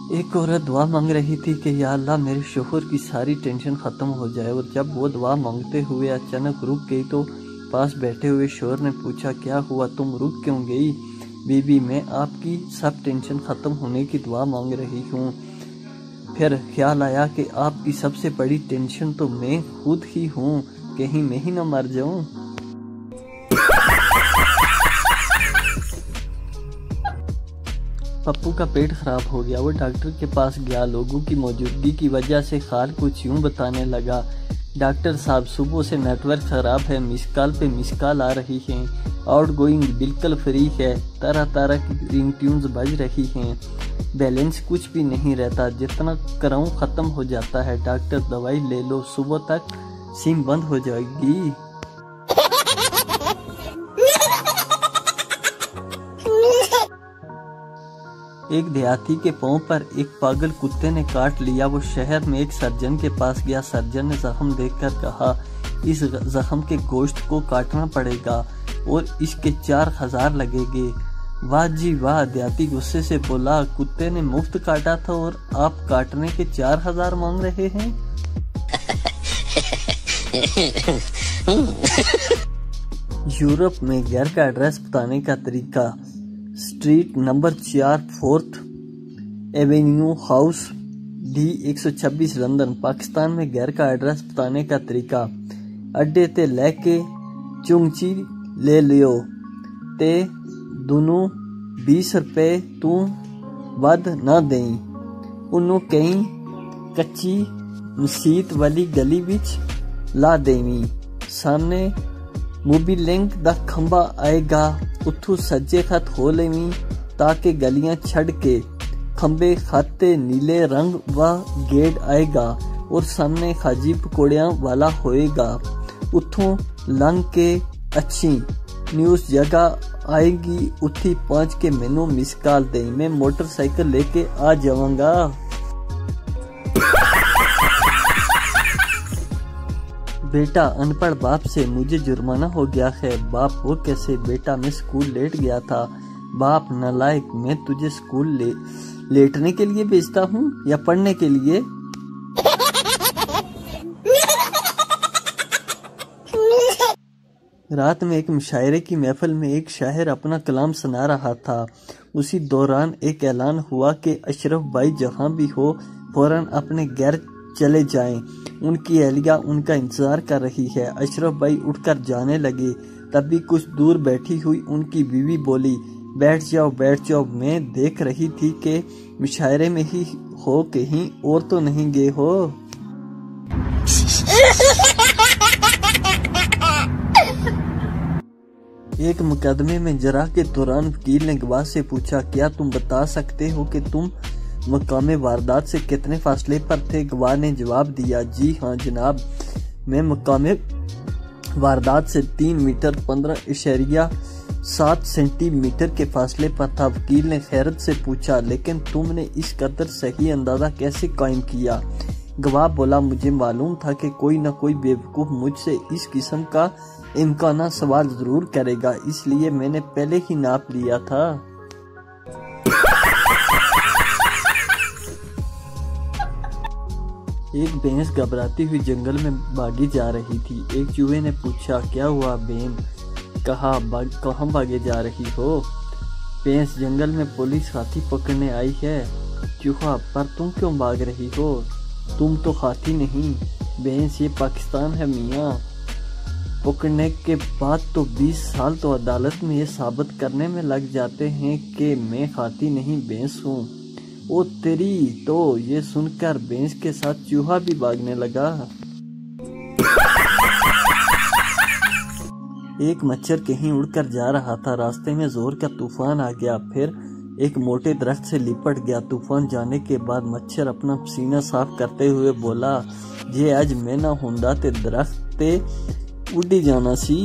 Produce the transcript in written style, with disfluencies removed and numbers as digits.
एक औरत दुआ मांग रही थी कि या अल्लाह मेरे शोहर की सारी टेंशन ख़त्म हो जाए, और जब वो दुआ मांगते हुए अचानक रुक गई तो पास बैठे हुए शोहर ने पूछा, क्या हुआ, तुम रुक क्यों गई? बीबी, मैं आपकी सब टेंशन ख़त्म होने की दुआ मांग रही हूँ। फिर ख्याल आया कि आपकी सबसे बड़ी टेंशन तो मैं खुद ही हूँ, कहीं मैं ही न मर जाऊँ। पप्पू का पेट खराब हो गया। वो डॉक्टर के पास गया। लोगों की मौजूदगी की वजह से खाल कुछ यूं बताने लगा, डॉक्टर साहब सुबह से नेटवर्क खराब है, मिस कॉल पे मिस कॉल आ रही हैं, आउटगोइंग बिल्कुल फ्री है, तरह तरह की रिंग ट्यून्स बज रही हैं, बैलेंस कुछ भी नहीं रहता, जितना कराऊं खत्म हो जाता है। डॉक्टर दवाई ले लो, सुबह तक सिम बंद हो जाएगी। एक देहाती के पांव पर एक पागल कुत्ते ने काट लिया। वो शहर में एक सर्जन के पास गया। सर्जन ने जख्म देखकर कहा, इस जख्म के गोश्त को काटना पड़ेगा और इसके 4000 लगेंगे। वाह जी वाह, देहाती गुस्से से बोला, कुत्ते ने मुफ्त काटा था और आप काटने के 4000 मांग रहे हैं? यूरोप में घर का एड्रेस बताने का तरीका। Street number 4 4th Avenue house D 126 London. Pakistan में घर का एड्रेस बताने का तरीका। अड्डे ते लेके चुंगची ले लियो ते दोनों 20 रुपए तू वध ना देई। उन्हों कई कच्ची मसीत वाली गली विच ला देवी। सामने मोबिल लिंक दा खंबा आएगा, उथू सज्जे खत हो लेवी ताकि गलियां छड़ के खंबे खाते नीले रंग व गेट आएगा और सामने खाजी पकौड़ियां वाला होएगा। उथों लंग के अच्छी न्यूज जगह आएगी, उठी 5 के मेनू मिस कॉल दे, मैं मोटरसाइकिल लेके आ जाऊंगा। बेटा, अनपढ़ बाप से मुझे जुर्माना हो गया है। बाप, वो कैसे? बेटा, मैं स्कूल लेट गया था। बाप, नालायक, मैं तुझे स्कूल लेटने के लिए भेजता हूँ या पढ़ने के लिए? रात में एक मुशायरे की महफिल में एक शायर अपना कलाम सुना रहा था। उसी दौरान एक ऐलान हुआ कि अशरफ भाई जहाँ भी हो फौरन अपने घर चले जाएं, उनकी एहलिया उनका इंतजार कर रही है। अशरफ भाई उठकर जाने लगे, तभी कुछ दूर बैठी हुई उनकी बीवी बोली, बैठ जाओ बैठ जाओ, मैं देख रही थी कि मुशायरे में ही हो, कहीं और तो नहीं गए हो। एक मुकदमे में जरा के दौरान वकील ने गवाह से पूछा, क्या तुम बता सकते हो कि तुम मकामे वारदात से कितने फासले पर थे? गवाह ने जवाब दिया, जी हाँ जनाब, मैं मकामे वारदात से 3 मीटर 15.7 सेंटीमीटर के फासले पर था। वकील ने हैरत से पूछा, लेकिन तुमने इस कदर सही अंदाजा कैसे कायम किया? गवाह बोला, मुझे मालूम था कि कोई न कोई बेवकूफ मुझसे इस किस्म का इम्काना सवाल जरूर करेगा, इसलिए मैंने पहले ही नाप लिया था। एक भैंस घबराती हुई जंगल में भागी जा रही थी। एक चूहे ने पूछा, क्या हुआ बहन? कहा, कहाँ भागे जा रही हो? भैंस, जंगल में पुलिस हाथी पकड़ने आई है। चूहा, पर तुम क्यों भाग रही हो? तुम तो हाथी नहीं। भैंस, ये पाकिस्तान है मियाँ। पकड़ने के बाद तो 20 साल तो अदालत में ये साबित करने में लग जाते हैं कि मैं हाथी नहीं भैंस हूँ। ओ तेरी तो, ये सुनकर भैंस के साथ चूहा भी भागने लगा। एक मच्छर कहीं उड़कर जा रहा था। रास्ते में जोर का तूफान आ गया, फिर एक मोटे दरख्त से लिपट गया। तूफान जाने के बाद मच्छर अपना पसीना साफ करते हुए बोला, जे आज मैं ना होंदा ते दरख्त ते उड़ी जाना सी।